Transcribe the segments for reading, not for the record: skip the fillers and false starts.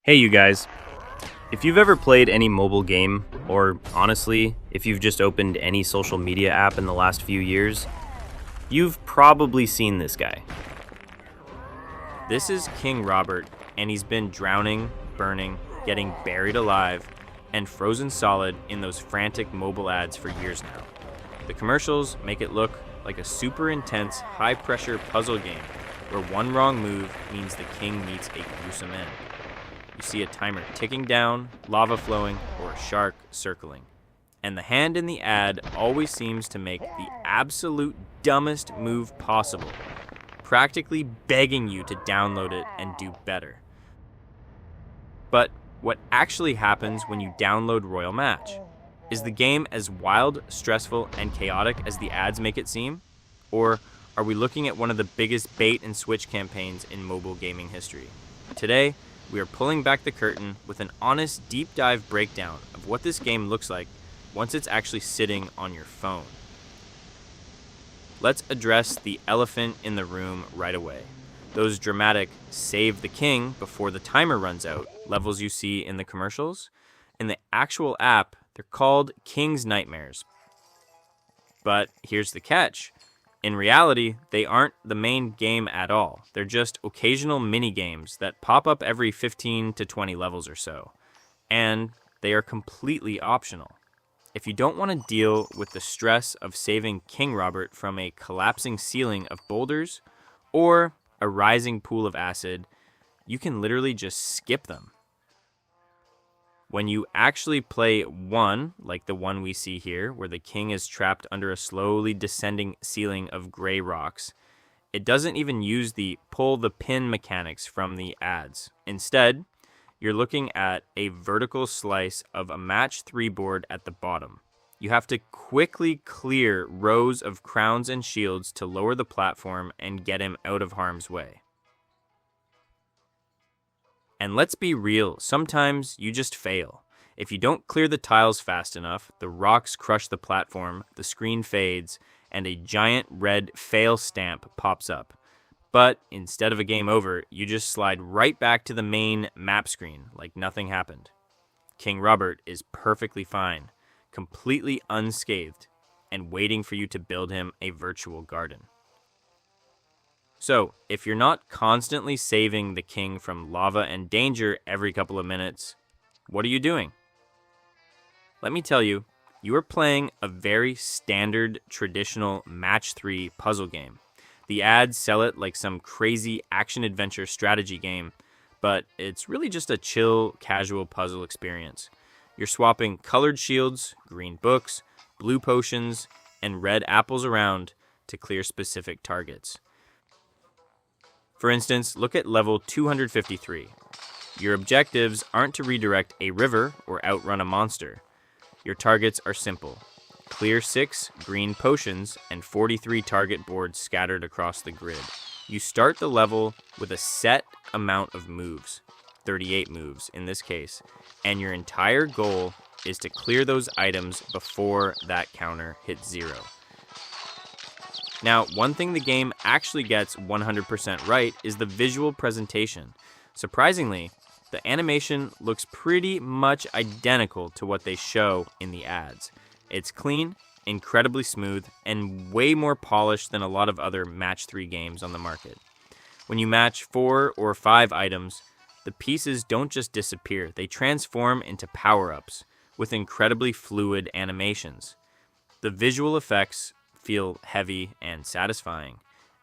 Hey, you guys. If you've ever played any mobile game, or honestly, if you've just opened any social media app in the last few years, you've probably seen this guy. This is King Robert, and he's been drowning, burning, getting buried alive, and frozen solid in those frantic mobile ads for years now. The commercials make it look like a super intense, high pressure puzzle game where one wrong move means the king meets a gruesome end. You see a timer ticking down, lava flowing, or a shark circling. And the hand in the ad always seems to make the absolute dumbest move possible, practically begging you to download it and do better. But what actually happens when you download Royal Match? Is the game as wild, stressful, and chaotic as the ads make it seem? Or are we looking at one of the biggest bait and switch campaigns in mobile gaming history? Today, we are pulling back the curtain with an honest deep dive breakdown of what this game looks like once it's actually sitting on your phone. Let's address the elephant in the room right away. Those dramatic save the king before the timer runs out levels you see in the commercials. In the actual app, they're called King's Nightmares. But here's the catch. In reality, they aren't the main game at all. They're just occasional mini-games that pop up every 15 to 20 levels or so. And they are completely optional. If you don't want to deal with the stress of saving King Robert from a collapsing ceiling of boulders or a rising pool of acid, you can literally just skip them. When you actually play one, like the one we see here, where the king is trapped under a slowly descending ceiling of gray rocks, it doesn't even use the pull the pin mechanics from the ads. Instead, you're looking at a vertical slice of a match 3 board at the bottom. You have to quickly clear rows of crowns and shields to lower the platform and get him out of harm's way. And let's be real, sometimes you just fail. If you don't clear the tiles fast enough, the rocks crush the platform, the screen fades, and a giant red fail stamp pops up. But instead of a game over, you just slide right back to the main map screen like nothing happened. King Robert is perfectly fine, completely unscathed, and waiting for you to build him a virtual garden. So, if you're not constantly saving the king from lava and danger every couple of minutes, what are you doing? Let me tell you, you are playing a very standard, traditional match 3 puzzle game. The ads sell it like some crazy action-adventure strategy game, but it's really just a chill, casual puzzle experience. You're swapping colored shields, green books, blue potions, and red apples around to clear specific targets. For instance, look at level 253. Your objectives aren't to redirect a river or outrun a monster. Your targets are simple. Clear 6 green potions and 43 target boards scattered across the grid. You start the level with a set amount of moves, 38 moves in this case, and your entire goal is to clear those items before that counter hits 0. Now, one thing the game actually gets 100% right is the visual presentation. Surprisingly, the animation looks pretty much identical to what they show in the ads. It's clean, incredibly smooth, and way more polished than a lot of other match 3 games on the market. When you match 4 or 5 items, the pieces don't just disappear, they transform into power-ups with incredibly fluid animations. The visual effects feel heavy and satisfying,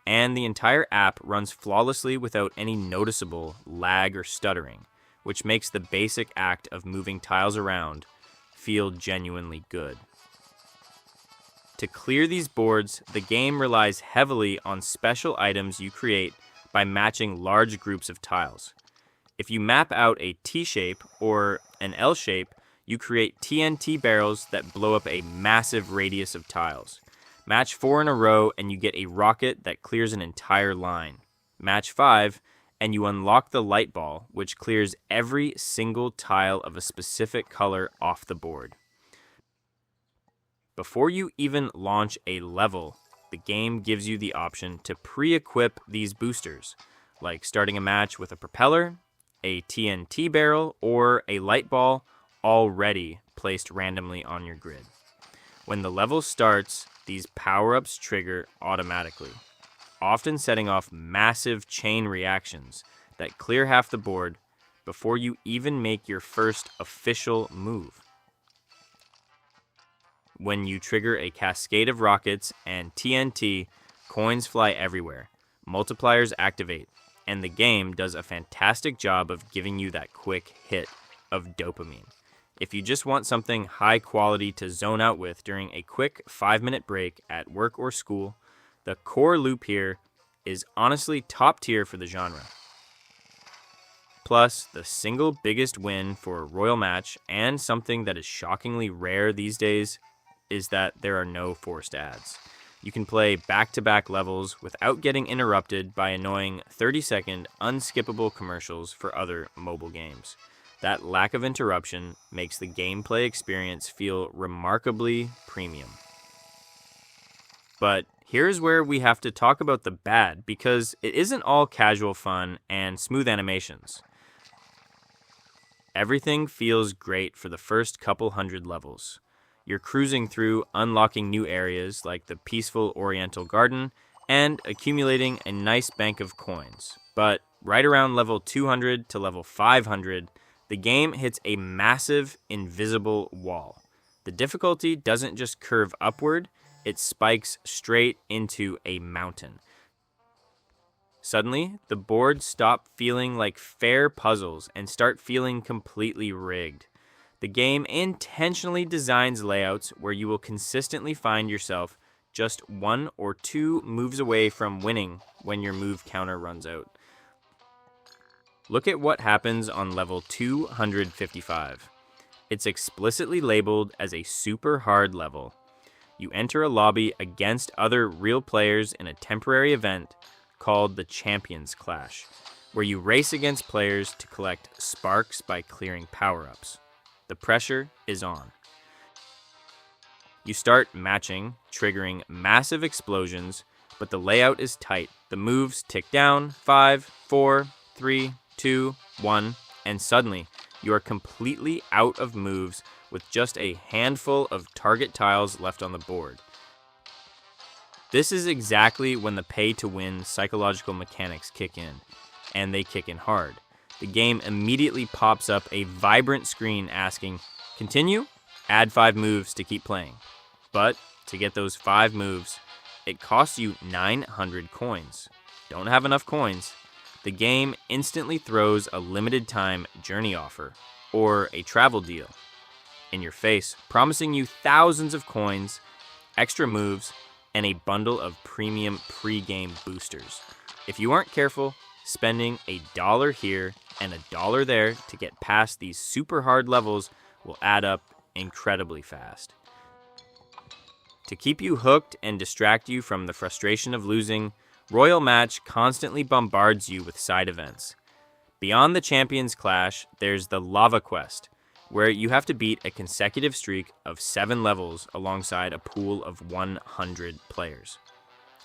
and the entire app runs flawlessly without any noticeable lag or stuttering, which makes the basic act of moving tiles around feel genuinely good. To clear these boards, the game relies heavily on special items you create by matching large groups of tiles. If you map out a T-shape or an L shape, you create TNT barrels that blow up a massive radius of tiles. Match 4 in a row and you get a rocket that clears an entire line. Match 5 and you unlock the light ball, which clears every single tile of a specific color off the board. Before you even launch a level, the game gives you the option to pre-equip these boosters, like starting a match with a propeller, a TNT barrel, or a light ball already placed randomly on your grid. When the level starts, these power-ups trigger automatically, often setting off massive chain reactions that clear half the board before you even make your first official move. When you trigger a cascade of rockets and TNT, coins fly everywhere, multipliers activate, and the game does a fantastic job of giving you that quick hit of dopamine. If you just want something high quality to zone out with during a quick 5-minute break at work or school, the core loop here is honestly top tier for the genre. Plus, the single biggest win for a Royal Match, and something that is shockingly rare these days, is that there are no forced ads. You can play back-to-back levels without getting interrupted by annoying 30-second unskippable commercials for other mobile games. That lack of interruption makes the gameplay experience feel remarkably premium. But here's where we have to talk about the bad, because it isn't all casual fun and smooth animations. Everything feels great for the first couple hundred levels. You're cruising through, unlocking new areas like the peaceful Oriental Garden and accumulating a nice bank of coins. But right around level 200 to level 500, the game hits a massive, invisible wall. The difficulty doesn't just curve upward, it spikes straight into a mountain. Suddenly, the boards stop feeling like fair puzzles and start feeling completely rigged. The game intentionally designs layouts where you will consistently find yourself just 1 or 2 moves away from winning when your move counter runs out. Look at what happens on level 255. It's explicitly labeled as a super hard level. You enter a lobby against other real players in a temporary event called the Champions Clash, where you race against players to collect sparks by clearing power-ups. The pressure is on. You start matching, triggering massive explosions, but the layout is tight. The moves tick down, 5, 4, 3, 2, 1, and suddenly you are completely out of moves with just a handful of target tiles left on the board. This is exactly when the pay-to-win psychological mechanics kick in, and they kick in hard. The game immediately pops up a vibrant screen asking, "Continue? Add 5 moves to keep playing." But to get those 5 moves, it costs you 900 coins. Don't have enough coins? The game instantly throws a limited time journey offer, or a travel deal, in your face, promising you thousands of coins, extra moves, and a bundle of premium pre-game boosters. If you aren't careful, spending $1 here and $1 there to get past these super hard levels will add up incredibly fast. To keep you hooked and distract you from the frustration of losing, Royal Match constantly bombards you with side events. Beyond the Champions Clash, there's the Lava Quest, where you have to beat a consecutive streak of 7 levels alongside a pool of 100 players.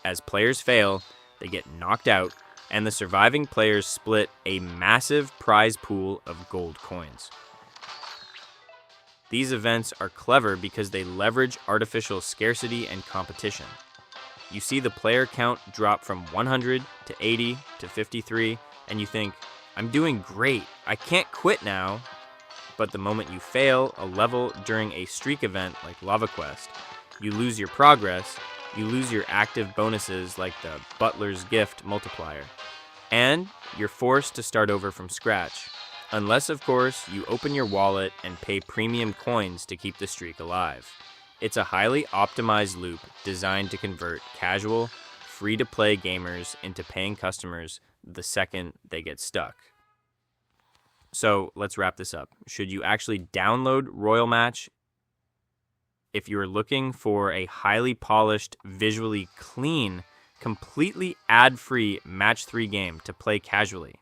As players fail, they get knocked out, and the surviving players split a massive prize pool of gold coins. These events are clever because they leverage artificial scarcity and competition. You see the player count drop from 100 to 80 to 53, and you think, "I'm doing great, I can't quit now." But the moment you fail a level during a streak event like Lava Quest, you lose your progress, you lose your active bonuses like the Butler's Gift multiplier, and you're forced to start over from scratch. Unless, of course, you open your wallet and pay premium coins to keep the streak alive. It's a highly optimized loop designed to convert casual, free-to-play gamers into paying customers the second they get stuck. So let's wrap this up. Should you actually download Royal Match? If you're looking for a highly polished, visually clean, completely ad-free Match 3 game to play casually,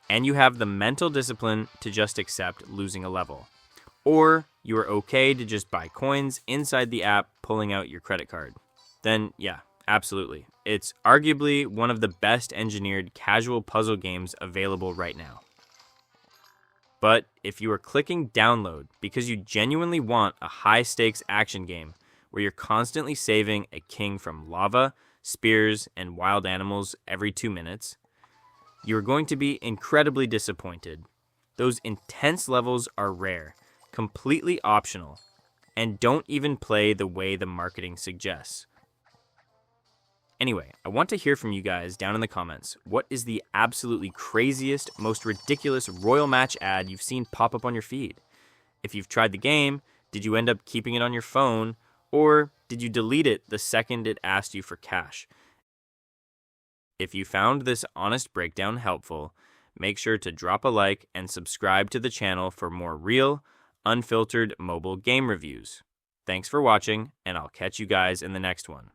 and you have the mental discipline to just accept losing a level, or you are okay to just buy coins inside the app pulling out your credit card, then yeah, absolutely. It's arguably one of the best engineered casual puzzle games available right now. But if you are clicking download because you genuinely want a high-stakes action game where you're constantly saving a king from lava, spears, and wild animals every 2 minutes, you're going to be incredibly disappointed. Those intense levels are rare, completely optional, and don't even play the way the marketing suggests. Anyway, I want to hear from you guys down in the comments. What is the absolutely craziest, most ridiculous Royal Match ad you've seen pop up on your feed? If you've tried the game, did you end up keeping it on your phone, or did you delete it the second it asked you for cash? If you found this honest breakdown helpful, make sure to drop a like and subscribe to the channel for more real, unfiltered mobile game reviews. Thanks for watching, and I'll catch you guys in the next one.